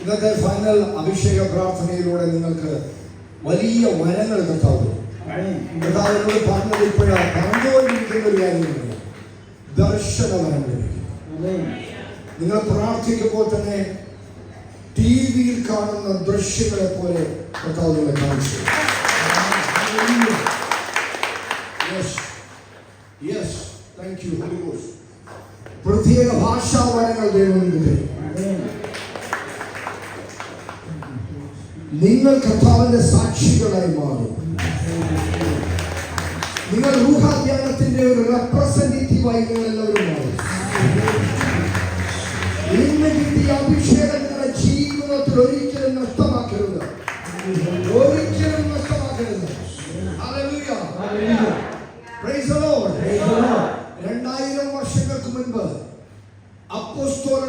ഇന്നത്തെ ഫൈനൽ അഭിഷേക പ്രാർത്ഥനയിലൂടെ നിങ്ങൾക്ക് വലിയ വരങ്ങൾ കർത്താവിനോട് പറഞ്ഞത് ഇപ്പോഴാണ് പറഞ്ഞുകൊണ്ടിരിക്കുന്ന ഒരു കാര്യമാണ്. ദർശനവരം ലഭിക്കും. നിങ്ങൾ പ്രാർത്ഥിക്കുമ്പോൾ തന്നെ ടിവിയിൽ കാണുന്ന ദൃശ്യങ്ങളെ പോലെ കർത്താവ് നിങ്ങളെ കാണിച്ചു. പ്രത്യേക ഭാഷാവരങ്ങൾ ദൈവം നിങ്ങൾ കർത്താവിന്റെ സാക്ഷികളായി മാറും. നിങ്ങൾ ഊഹാധ്യാനത്തിന്റെ ഒരു റെപ്രസെന്റേറ്റീവായി നിങ്ങൾ എല്ലാവരും മാറും. ഇന്ന് കിട്ടിയ അഭിഷേകം നിങ്ങളുടെ ജീവിതത്തിൽ ഒരിക്കലും